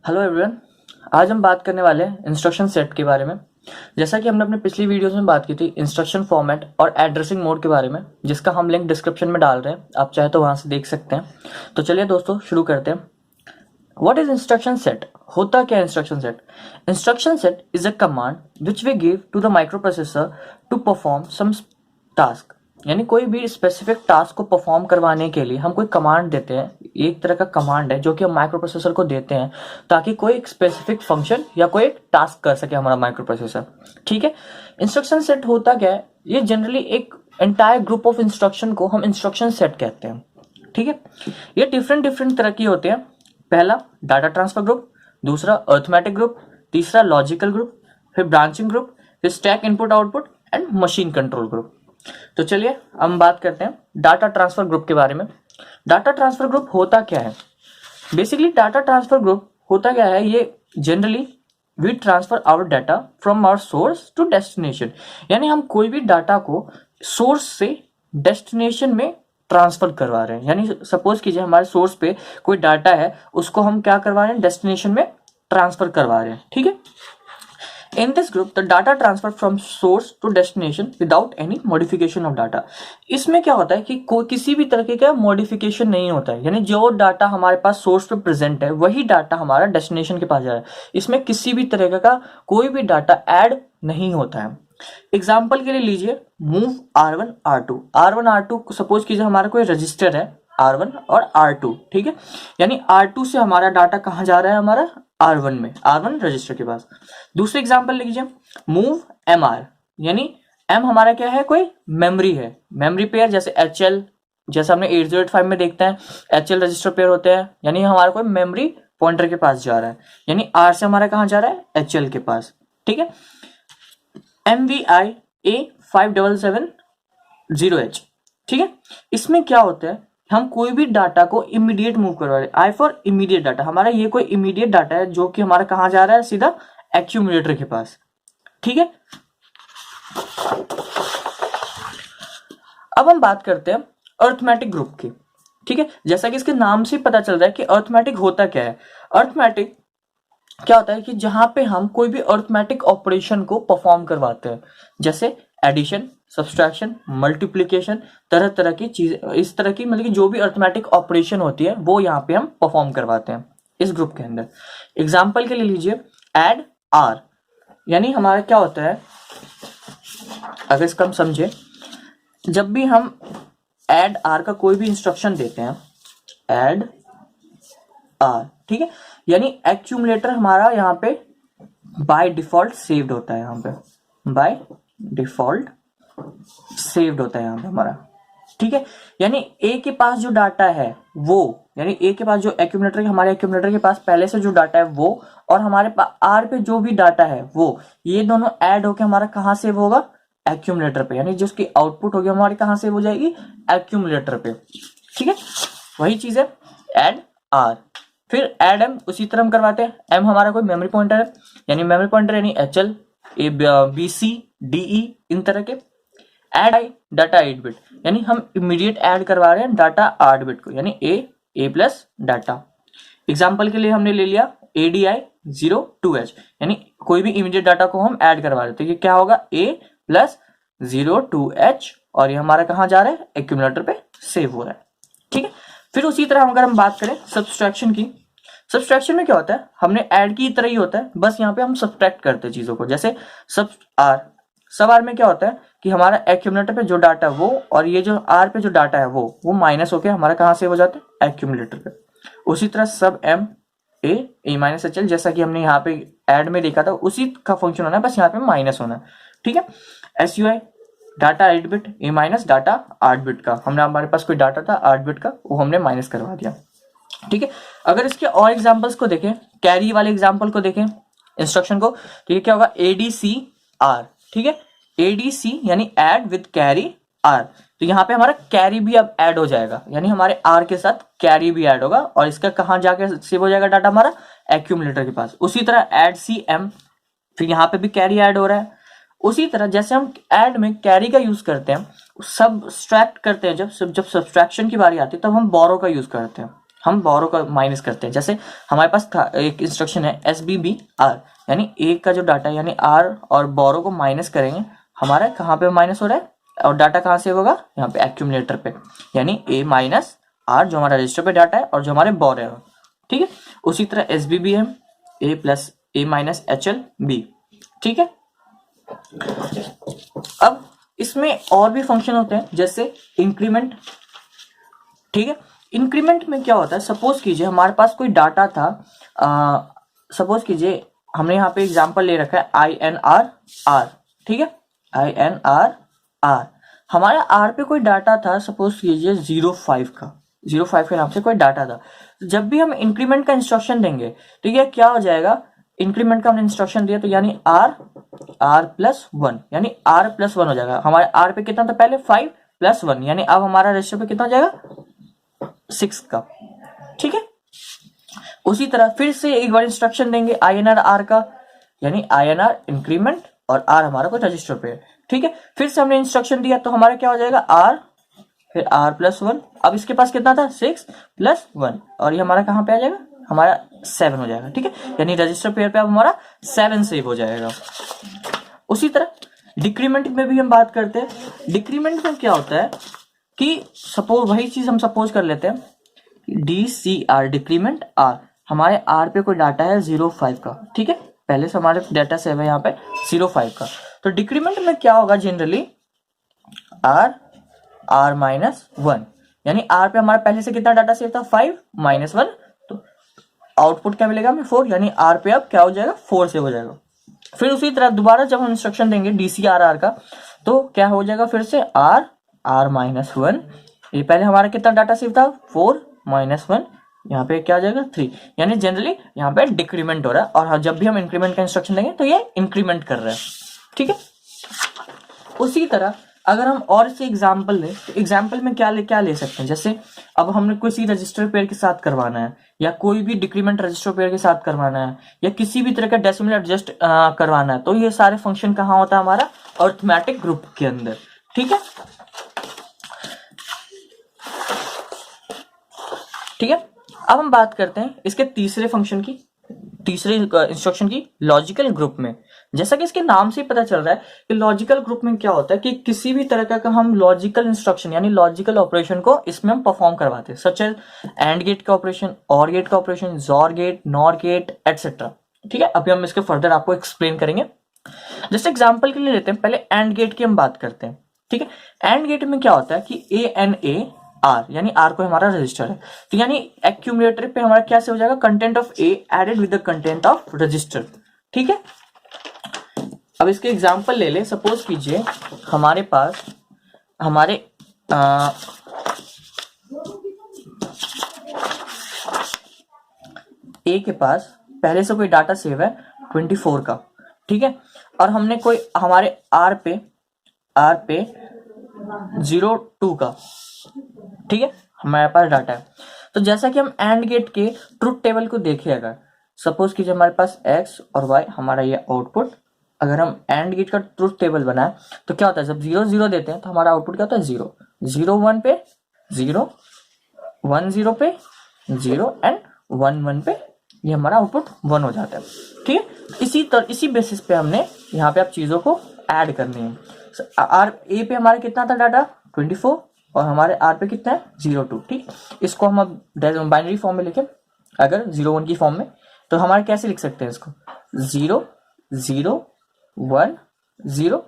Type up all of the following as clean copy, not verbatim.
Hello everyone. आज हम बात करने वाले हैं इंस्ट्रक्शन सेट के बारे में। जैसा कि हमने अपने पिछली वीडियोस में बात की थी इंस्ट्रक्शन फॉर्मेट और एड्रेसिंग मोड के बारे में, जिसका हम लिंक डिस्क्रिप्शन में डाल रहे हैं, आप चाहे तो वहां से देख सकते हैं। तो चलिए दोस्तों शुरू करते हैं। What is instruction set? होता क्या instruction set? Instruction set is a command which we give to the microprocessor to perform some task. यानी कोई भी स्पेसिफिक टास्क को परफॉर्म करवाने के लिए हम कोई कमांड देते हैं। एक तरह का कमांड है जो कि हम माइक्रो प्रोसेसर को देते हैं ताकि कोई एक स्पेसिफिक फंक्शन या कोई एक टास्क कर सके हमारा माइक्रो प्रोसेसर। ठीक है। इंस्ट्रक्शन सेट होता क्या है? ये जनरली एक एंटायर ग्रुप ऑफ इंस्ट्रक्शन को हम इंस्ट्रक्शन सेट कहते हैं। ठीक है। ये डिफरेंट डिफरेंट तरह की होते हैं। पहला डाटा ट्रांसफर ग्रुप, दूसरा अर्थमेटिक ग्रुप, तीसरा लॉजिकल ग्रुप, फिर ब्रांचिंग ग्रुप, फिर stack input output and machine control group. तो चलिए हम बात करते हैं डाटा ट्रांसफर ग्रुप के बारे में। डाटा ट्रांसफर ग्रुप होता क्या है? बेसिकली डाटा ट्रांसफर ग्रुप होता क्या है, ये generally we transfer our data from our source to destination. यानी हम कोई भी डाटा को सोर्स से डेस्टिनेशन में ट्रांसफर करवा रहे हैं। यानी सपोज कीजिए हमारे सोर्स पे कोई डाटा है, उसको हम क्या करवा रहे हैं, डेस्टिनेशन में ट्रांसफर करवा रहे हैं। ठीक है। In this group, the data transfer from source to destination without any modification of data। इसमें क्या होता है कि कोई किसी भी तरह का मॉडिफिकेशन नहीं होता है। यानी जो डाटा हमारे पास सोर्स पे प्रेजेंट है वही डाटा हमारा डेस्टिनेशन के पास जा रहा है। इसमें किसी भी तरह का कोई भी डाटा ऐड नहीं होता है। एग्जाम्पल के लिए लीजिए move R1 R2। R1 R2 suppose कीजिए हमारा कोई रजिस्टर है R1 और R2। ठीक है। यानी R2 से हमारा डाटा कहाँ जा रहा है, हमारा R1 में, R1 रजिस्टर के पास। दूसरे एग्जांपल लीजिए मूव MR। यानी M हमारा क्या है, कोई मेमोरी है, मेमोरी पेयर, जैसे HL, जैसे हमने 8085 में देखते हैं HL रजिस्टर पेयर होते हैं। यानी हमारा कोई मेमोरी पॉइंटर के पास जा रहा है। यानी R से हमारा कहाँ जा रहा है, HL के पास। ठीक है। MVI A5770H। ठीक है। इसमें क्या होता है, हम कोई भी डाटा को इमीडिएट मूव करवा रहे हैं। आई फॉर इमीडिएट डाटा, हमारा ये कोई इमीडिएट डाटा है जो कि हमारा कहां जा रहा है, सीधा एक्यूमुलेटर के पास। ठीक है। अब हम बात करते हैं अर्थमेटिक ग्रुप की। ठीक है। जैसा कि इसके नाम से पता चल रहा है कि अर्थमेटिक होता क्या है। अर्थमेटिक क्या होता है कि जहां पे हम कोई भी अर्थमेटिक ऑपरेशन को परफॉर्म करवाते हैं, जैसे एडिशन, सब्सट्रैक्शन, मल्टीप्लिकेशन, तरह तरह की चीज, इस तरह की मतलब कि जो भी अर्थमेटिक ऑपरेशन होती है वो यहाँ पे हम परफॉर्म करवाते हैं इस ग्रुप के अंदर। एग्जाम्पल के लिए लीजिए एड आर। यानी हमारा क्या होता है, अगर इसका हम समझे, जब भी हम एड आर का कोई भी इंस्ट्रक्शन देते हैं, एड आर, ठीक है, यानी एक्यूमुलेटर हमारा यहाँ पे बाय डिफॉल्ट सेव्ड होता है। यहाँ पे बाय डिफॉल्ट सेव्ड होता है यहाँ पे हमारा। ठीक है। यानी ए के पास जो डाटा है वो, यानी ए के पास जो एक्यूमुलेटर, हमारे एक्यूमुलेटर के पास पहले से जो डाटा है वो, और हमारे पास आर पे जो भी डाटा है वो, ये दोनों ऐड होके हमारा कहाँ सेव होगा, एक्यूमुलेटर पे। यानी जिसकी आउटपुट होगी हमारी कहाँ सेव हो जाएगी, एक्यूमुलेटर पे। ठीक है। वही चीज है एड आर। फिर एड एम उसी तरह हम करवाते हैं। एम हमारा कोई मेमोरी पॉइंटर है, यानी मेमोरी पॉइंटर यानी HL, BC, DE, इन तरह के। एड आई डाटा 8 बिट, यानी हम इमीडिएट ऐड करवा रहे हैं डाटा 8 बिट को, यानी A प्लस डाटा। एग्जाम्पल के लिए हमने ले लिया ADI 02H, यानी कोई भी इमीडिएट डाटा को हम ऐड करवा रहे हैं, तो ये क्या होगा, A प्लस 02H, और ये हमारा कहाँ जा रहा है, एक्यूमुलेटर पे सेव हो रहा है। ठीक है। फिर उसी तरह अगर हम बात करें सब्सट्रैक्शन की, सब्सट्रैक्शन में क्या होता है, हमने ऐड की तरह ही होता है, बस यहाँ पे हम सब्ट्रैक्ट करते हैं चीजों को। जैसे सब आर में क्या होता है कि हमारा एक्यूमुलेटर पे जो डाटा है वो, और ये जो आर पे जो डाटा है वो माइनस होके हमारा कहाँ सेव हो जाता है, एक्यूमुलेटर पे। उसी तरह सब एम ए माइनस HL, जैसा कि हमने यहाँ पे ऐड में देखा था, उसी का फंक्शन होना है, बस यहाँ पे माइनस होना है। ठीक है। SUI डाटा 8 बिट, ए माइनस डाटा 8 बिट का, हमने हमारे पास कोई डाटा था 8 बिट का, वो हमने माइनस करवा दिया। ठीक है। अगर इसके और एग्जांपल्स को देखें, कैरी वाले एग्जांपल को देखें इंस्ट्रक्शन को, तो ये क्या होगा, ADCR। ठीक है। ADC यानी ऐड विद कैरी R, तो यहाँ पे हमारा कैरी भी अब ऐड हो जाएगा, यानी हमारे R के साथ कैरी भी ऐड होगा, और इसका कहाँ जाके सेव हो जाएगा डाटा, हमारा एक्यूमुलेटर के पास। उसी तरह ऐड CM, फिर यहाँ पे भी कैरी ऐड हो रहा है। उसी तरह जैसे हम ऐड में कैरी का यूज करते हैं, सब्सट्रैक्ट करते हैं, जब सब्सट्रैक्शन की बारी आती है तब हम बोरो का यूज करते हैं। हम बोरो का माइनस करते हैं। जैसे हमारे पास था एक इंस्ट्रक्शन है SBBR, यानी ए का जो डाटा यानी R और बोरो को माइनस करेंगे, हमारा कहाँ पे माइनस हो रहा है और डाटा कहाँ से होगा, यहाँ पे एक्यूमुलेटर पे, यानी A माइनस R जो हमारा रजिस्टर पे डाटा है और जो हमारे बोरो है, ठीक है। उसी तरह SBBM A plus A minus HLB, ठीक है। अब इसमें और भी फंक्शन होते हैं जैसे इंक्रीमेंट, ठीक है। इंक्रीमेंट में क्या होता है, सपोज कीजिए हमारे पास कोई डाटा था, सपोज कीजिए हमने यहाँ पे एग्जांपल ले रखा है INR, ठीक है, INR, हमारा R पे कोई डाटा था, सपोज कीजिए 05 के नाम से कोई डाटा था। जब भी हम इंक्रीमेंट का इंस्ट्रक्शन देंगे, ठीक है, क्या हो जाएगा, इंक्रीमेंट का हमने इंस्ट्रक्शन दिया तो यानी R प्लस 1, यानी R प्लस 1 हो जाएगा। हमारे R पे कितना था पहले 5 प्लस 1, यानी अब हमारा रजिस्टर पे कितना हो जाएगा 6 का, ठीक है। उसी तरह फिर से एक बार इंस्ट्रक्शन देंगे INR R का, यानी INR इंक्रीमेंट और R हमारा कोई रजिस्टर पे है, ठीक है। फिर से हमने इंस्ट्रक्शन दिया तो हमारा क्या हो जाएगा R, फिर R प्लस 1, अब इसके पास कितना था 6 प्लस 1 और ये हमारा कहाँ पे आ जाएगा, हमारा 7 हो जाएगा, ठीक है, यानी रजिस्टर पेयर पे अब हमारा 7 सेव हो जाएगा। उसी तरह डिक्रीमेंट में भी हम बात करते हैं। डिक्रीमेंट में क्या होता है कि सपोज वही चीज हम सपोज कर लेते हैं DCR डिक्रीमेंट R, हमारे R पे कोई डाटा है 05 का, ठीक है, पहले से हमारे डाटा सेव है यहाँ पे 05 का। तो डिक्रीमेंट में क्या होगा जनरली R माइनस 1, यानी R पे हमारा पहले से कितना डाटा सेव था 5 माइनस 1, तो आउटपुट क्या मिलेगा हमें 4, यानी R पे अब क्या हो जाएगा 4 सेव हो जाएगा। फिर उसी तरह दोबारा जब हम इंस्ट्रक्शन देंगे DCR का तो क्या हो जाएगा फिर से R माइनस 1, ये पहले हमारा कितना डाटा सेव था 4 माइनस 1, यहाँ पे क्या आ जाएगा 3, यानी जनरली यहाँ पे डिक्रीमेंट हो रहा है। और जब भी हम इंक्रीमेंट का इंस्ट्रक्शन देंगे तो ये इंक्रीमेंट कर रहा है, ठीक है। उसी तरह अगर हम और से एग्जाम्पल लें तो एग्जाम्पल में क्या ले सकते हैं, जैसे अब हमने किसी रजिस्टर पेयर के साथ करवाना है या कोई भी डिक्रीमेंट रजिस्टर पेयर के साथ करवाना है या किसी भी तरह का डेसिमल एडजस्ट करवाना है, तो ये सारे फंक्शन कहाँ होता है हमारा अरिथमेटिक ग्रुप के अंदर, ठीक है, ठीक है। अब हम बात करते हैं इसके तीसरे फंक्शन की, तीसरे इंस्ट्रक्शन की लॉजिकल ग्रुप में। जैसा कि इसके नाम से ही पता चल रहा है कि लॉजिकल ग्रुप में क्या होता है कि किसी भी तरह का हम लॉजिकल इंस्ट्रक्शन यानी लॉजिकल ऑपरेशन को इसमें हम परफॉर्म करवाते हैं, सच एज एंड गेट का ऑपरेशन, और गेट का operation, XOR gate, NOR gate etcetera, ठीक है। अभी हम इसके फर्दर आपको एक्सप्लेन करेंगे। जैसे एग्जाम्पल के लिए लेते हैं, पहले एंड गेट की हम बात करते हैं, ठीक है। एंड गेट में क्या होता है कि ANA R, यानी R को हमारा रजिस्टर है, तो यानी एक्यूमुलेटर पे हमारा क्या से हो जाएगा content of A added with the content of register, ठीक है। अब इसके एग्जांपल ले ले, सपोज कीजिए हमारे पास हमारे A के पास पहले से कोई डाटा सेव है 24 का, ठीक है, और हमने कोई हमारे R पे 02 का, ठीक है, हमारे पास डाटा है। तो जैसा कि हम एंड गेट के ट्रुथ टेबल को देखें, अगर सपोज कीजिए हमारे पास x और y हमारा ये आउटपुट, अगर हम एंड गेट का ट्रुथ टेबल बनाए तो क्या होता है, जब 0 0 देते हैं तो हमारा आउटपुट क्या होता है 0 0 1 पे 0 1 0 पे 0 एंड 1 1 पे ये हमारा आउटपुट 1 हो जाता है, ठीक है। इसी बेसिस पे हमने यहाँ पे आप चीजों को ऐड करनी है। A पे हमारा कितना था डाटा 24 और हमारे R पे कितना है 02, ठीक। इसको हम अब बाइनरी फॉर्म में लिखें, अगर 0 1 की फॉर्म में, तो हमारे कैसे लिख सकते हैं इसको 0 0 1 0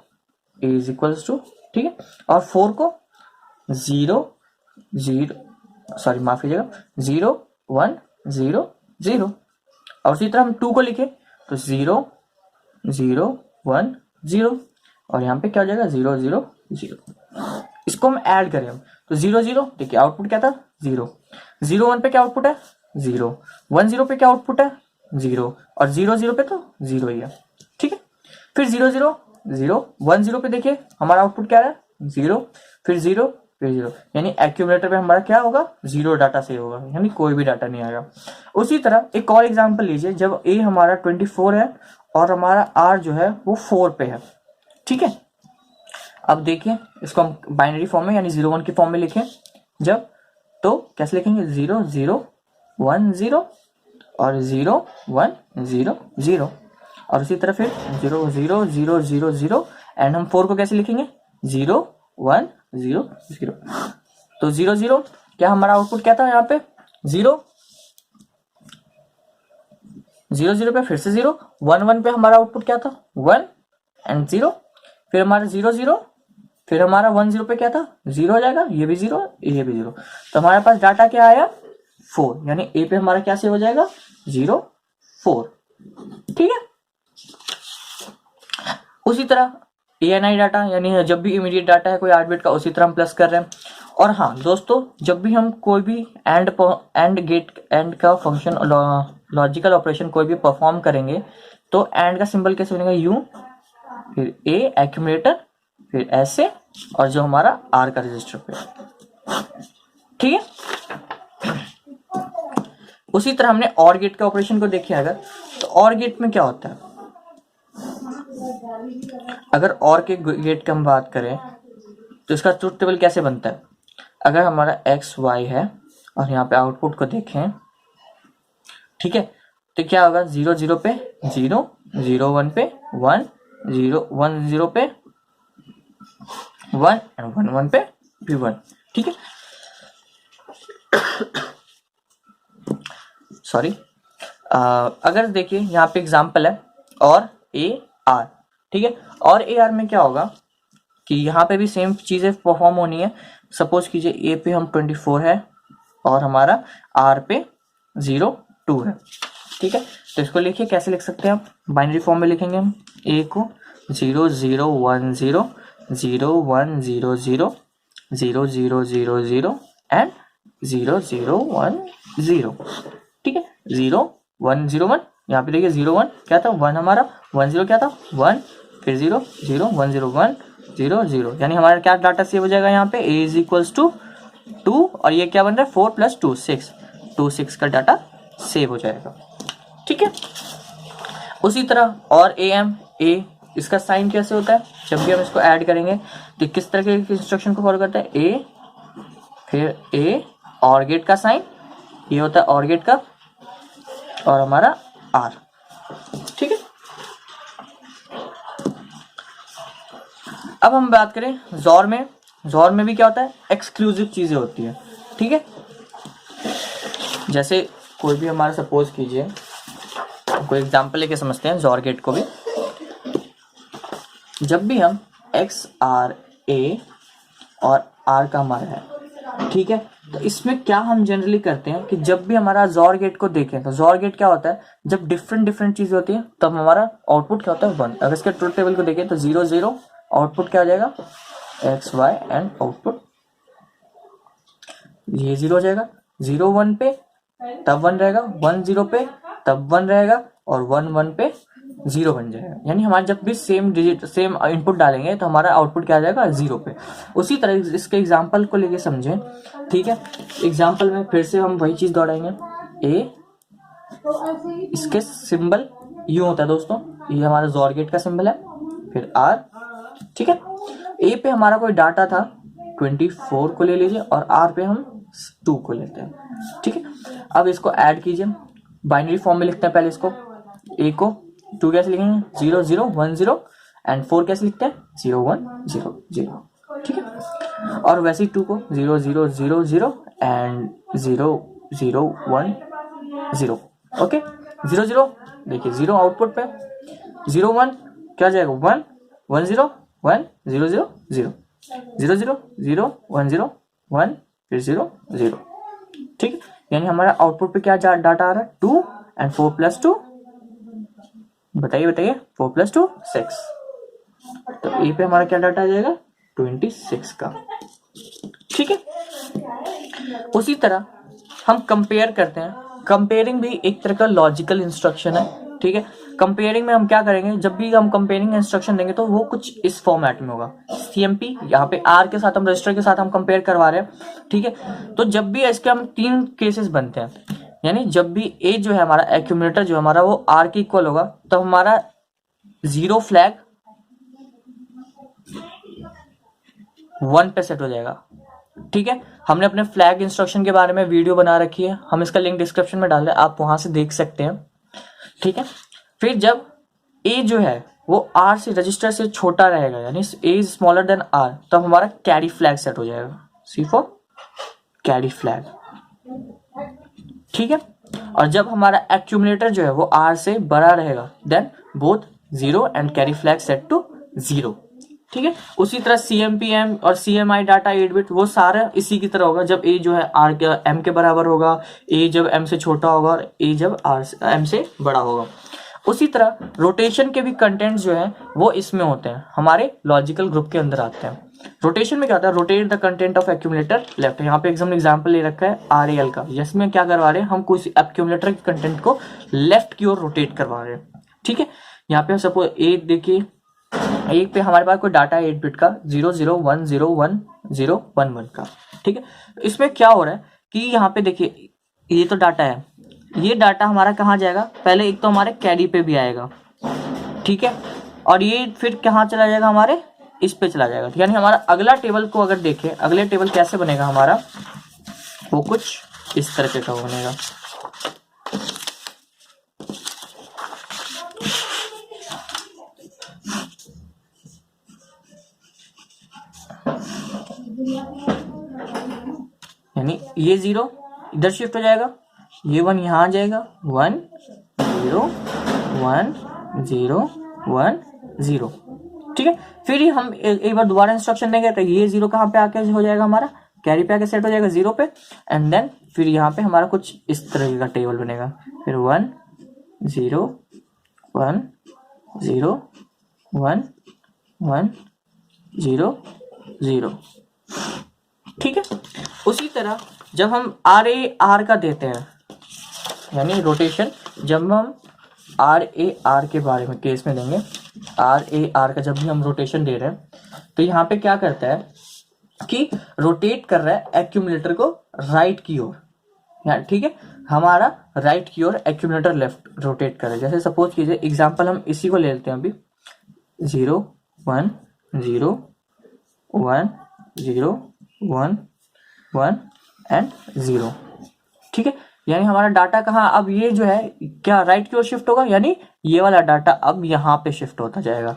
इज इक्वल्स टू, ठीक है, और 4 को 0 0 1 0 0, और उसी तरह हम 2 को लिखे तो 0 0 1 0, और यहाँ पे क्या हो जाएगा 0 0 0। इसको हम ऐड करें हम तो 0 0, देखिए आउटपुट क्या था 0 0 1 पे क्या आउटपुट है 0 1 0 पे क्या आउटपुट है 0 और 0 0 पे तो 0 ही है, ठीक है। फिर 0 0 0 1 0 पे देखिए हमारा आउटपुट क्या है 0, फिर 0 फिर 0, यानी एक्यूमुलेटर पे हमारा क्या होगा 0 डाटा सेव होगा, यानी कोई भी डाटा नहीं आएगा। उसी तरह एक और एग्जांपल लीजिए, जब A हमारा 24 है और हमारा R जो है वो 4 पे है, ठीक है। अब देखिए इसको हम बाइनरी फॉर्म में यानी 0 1 की फॉर्म में लिखें, जब तो कैसे लिखेंगे 0 0 1 0 और 0 1 0 0 और उसी तरह फिर 0 0 0 0 0 एंड हम 4 को कैसे लिखेंगे 0 1 0 0। तो 0 0 क्या हमारा आउटपुट क्या था यहाँ पे 0 0 0 पे फिर से 0 1 1 पे हमारा आउटपुट क्या था 1 एंड 0 फिर हमारा 0 0 फिर हमारा 1 0 पे क्या था 0 हो जाएगा ये भी 0 ये भी 0। तो हमारे पास डाटा क्या आया 4 यानी ए पे हमारा क्या सेव हो जाएगा 0 4। ठीक है। उसी तरह ANI डाटा यानी जब भी इमीडिएट डाटा है कोई 8 बिट का उसी तरह हम प्लस कर रहे हैं। और हाँ दोस्तों जब भी हम कोई भी एंड गेट एंड का फंक्शन लॉजिकल ऑपरेशन कोई भी परफॉर्म करेंगे तो एंड का सिंबल कैसे बनेगा U फिर A एक्यूमुलेटर फिर ऐसे और जो हमारा R का रजिस्टर पे। ठीक है। उसी तरह हमने और गेट के ऑपरेशन को देखे अगर तो और गेट में क्या होता है अगर और के गेट की हम बात करें तो इसका ट्रुथ टेबल कैसे बनता है अगर हमारा x y है और यहाँ पे आउटपुट को देखें। ठीक है। तो क्या होगा 0 0 पे 0 0 1 पे 1 0 1 0 पे 1 एंड 1 1 पे भी 1। ठीक है। सॉरी अगर देखिए यहाँ पे एग्जांपल है और AR। ठीक है। और AR में क्या होगा कि यहाँ पे भी सेम चीजें परफॉर्म होनी है। सपोज कीजिए A पे हम 24 है और हमारा R पे 0 2 है। ठीक है। तो इसको लिखिए कैसे लिख सकते हैं आप बाइनरी फॉर्म में लिखेंगे हम A को 0 0 1 0 0 1 0 0 0 0 0 0 एंड 0 0 1 0। ठीक है। 0 1 0 1 यहाँ पे देखिए 0 1 क्या था 1 हमारा 1 0 क्या था 1 फिर 0 0 1 0 1 0 0 यानी हमारा क्या डाटा सेव हो जाएगा यहाँ पे A इज इक्वल्स टू 2 और ये क्या बन रहा है 4 प्लस 2 6 2 6 का डाटा सेव हो जाएगा। ठीक है। उसी तरह और AM A इसका साइन कैसे होता है जब भी हम इसको ऐड करेंगे तो किस तरह के इंस्ट्रक्शन को फॉलो करता है A फिर A और गेट का साइन ये होता है और गेट का और हमारा R। ठीक है। अब हम बात करें जोर में भी क्या होता है एक्सक्लूसिव चीजें होती है। ठीक है। जैसे कोई भी हमारा सपोज कीजिए कोई एग्जांपल लेके समझते हैं जोर गेट को भी। जब भी हम X R A और R का हमारा है। ठीक है। तो इसमें क्या हम जनरली करते हैं कि जब भी हमारा जोर गेट को देखें तो जोर गेट क्या होता है जब डिफरेंट चीजें होती है तब हमारा आउटपुट क्या होता है 1। अगर इसके ट्रुथ टेबल को देखें तो 0 0 आउटपुट क्या हो जाएगा X Y एंड आउटपुट ये 0 हो जाएगा 0 1 पे तब 1 रहेगा 1 0 पे तब 1 रहेगा और 1 1 पे 0 बन जाएगा। यानी हमारे जब भी सेम इनपुट डालेंगे तो हमारा आउटपुट क्या आ जाएगा 0 पे। उसी तरह इसके एग्जांपल को लेके समझें। ठीक है। एग्जांपल में फिर से हम वही चीज दौड़ाएंगे A इसके सिंबल U होता है दोस्तों ये हमारा जोर गेट का सिंबल है फिर R। ठीक है। A पे हमारा कोई डाटा था 24 को ले लीजिए और R पे हम 2 को लेते हैं। ठीक है। अब इसको ऐड कीजिए बाइनरी फॉर्म में लिखते हैं पहले इसको A को 2 कैसे लिखेंगे 0 0 1 0 एंड 4 कैसे लिखते हैं 0 1 0 0। ठीक है। और वैसे ही 2 को 0 0 0 0 एंड 0 0 1 0। ओके 0 0 देखिए 0 आउटपुट पे 0 1 क्या जाएगा 1 1 0 1 0 0 0 0 0 0 1 0 1 फिर 0 0। ठीक है। यानी हमारा आउटपुट पे क्या डाटा आ रहा है 2 एंड 4 प्लस 2 बताइए 4 प्लस 2 6। तो ए पे हमारा क्या डाटा आ जाएगा 26 का। ठीक है। उसी तरह हम कंपेयर करते हैं। कंपेयरिंग भी एक तरह का लॉजिकल इंस्ट्रक्शन है। ठीक है। कंपेयरिंग में हम क्या करेंगे जब भी हम कंपेयरिंग इंस्ट्रक्शन देंगे तो वो कुछ इस फॉर्मेट में होगा CMP यहाँ पे R के साथ हम रजिस्टर के साथ हम कंपेयर करवा रहे हैं। ठीक है। तो जब भी इसके हम 3 केसेस बनते हैं यानी जब भी A जो है हमारा एक्यूमुलेटर जो हमारा वो R के इक्वल होगा तो हमारा 0 फ्लैग 1 पे सेट हो जाएगा ठीक है, हमने अपने फ्लैग इंस्ट्रक्शन के बारे में वीडियो बना रखी है, हम इसका लिंक डिस्क्रिप्शन में डाल रहे हैं, आप वहां से देख सकते हैं। ठीक है, फिर जब ए जो है वो आर से रजिस्टर से छोटा रहेगा, यानी ए इज स्मॉलर देन आर, तब हमारा कैरी फ्लैग सेट हो जाएगा, सी फॉर कैरी फ्लैग। ठीक है, और जब हमारा एक्यूमुलेटर जो है वो आर से बड़ा रहेगा, then both 0 and carry flag set to 0। ठीक है, उसी तरह CMPM और CMI डाटा 8 बिट वो सारा इसी की तरह होगा, जब ए जो है आर के एम के बराबर होगा, ए जब एम से छोटा होगा और ए जब आर एम से बड़ा होगा। उसी तरह रोटेशन के भी कंटेंट्स जो है वो इसमें होते हैं, हमारे लॉजिकल ग्रुप के अंदर आते हैं। रोटेशन में क्या होता है, rotate the content of accumulator left. यहाँ पे एग्जाम्पल ले रखा है RAL का, जिसमें क्या करवा रहे हैं, हम कोई एक्यूमुलेटर के कंटेंट को लेफ्ट की ओर रोटेट करवा रहे हैं। ठीक है, यहाँ पे सपोज एक देखिए, एक पे हमारे पास कोई डाटा है 8 बिट का 00101011 का। ठीक है, इसमें क्या हो रहा है कि यहाँ पे देखिए ये तो डाटा है, ये डाटा हमारा कहाँ जाएगा, पहले एक तो हमारे कैरी पे भी आएगा। ठीक है, और ये फिर कहाँ चला जाएगा, हमारे इस पे चला जाएगा। यानी हमारा अगला टेबल को अगर देखें, अगले टेबल कैसे बनेगा हमारा, वो कुछ इस तरह का बनेगा। यानी ये 0 इधर शिफ्ट हो जाएगा, ये 1 यहाँ आ जाएगा, 1 0 1 0 1 0। ठीक है, फिर ही हम एक बार दोबारा इंस्ट्रक्शन देंगे तो ये 0 कहाँ पे आके हो जाएगा, हमारा कैरी पे आके सेट हो जाएगा 0 पे, एंड देन फिर यहाँ पे हमारा कुछ इस तरह का टेबल बनेगा, फिर 1 0 1 0 1 1 0 0। ठीक है, उसी तरह जब हम RAR का देते हैं, यानी रोटेशन, जब हम RAR के बारे में केस में देंगे, RAR का जब भी हम रोटेशन दे रहे हैं तो यहाँ पे क्या करता है कि रोटेट कर रहा है एक्यूमुलेटर को राइट की ओर। ठीक है, हमारा राइट की ओर एक्यूमुलेटर लेफ्ट रोटेट कर रहा है। जैसे सपोज कीजिए एग्जांपल हम इसी को ले लेते हैं अभी, 0 1 0 1 0 1 1 एंड 0। ठीक है, यानी हमारा डाटा कहाँ, अब ये जो है क्या राइट की ओर शिफ्ट होगा, यानी ये वाला डाटा अब यहाँ पे शिफ्ट होता जाएगा।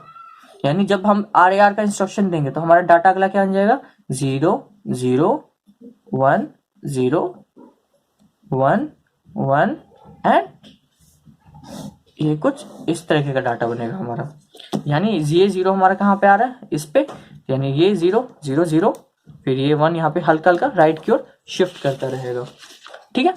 यानी जब हम RAR का इंस्ट्रक्शन देंगे तो हमारा डाटा अगला क्या आ जाएगा, 0 0 1 0 1 1 एंड ये कुछ इस तरीके का डाटा बनेगा हमारा। यानी ये 0 हमारा कहाँ पे आ रहा है, इस पे, यानी ये 0 0 0, फिर ये 1 यहाँ पे हल्का हल्का राइट की ओर शिफ्ट करता रहेगा। ठीक है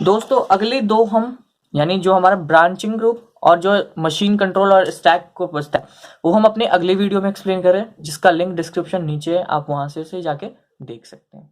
दोस्तों, अगले दो हम, यानी जो हमारा ब्रांचिंग ग्रुप और जो मशीन कंट्रोल और स्टैक को बचता है, वो हम अपने अगले वीडियो में एक्सप्लेन करें, जिसका लिंक डिस्क्रिप्शन नीचे है, आप वहां से जाके देख सकते हैं।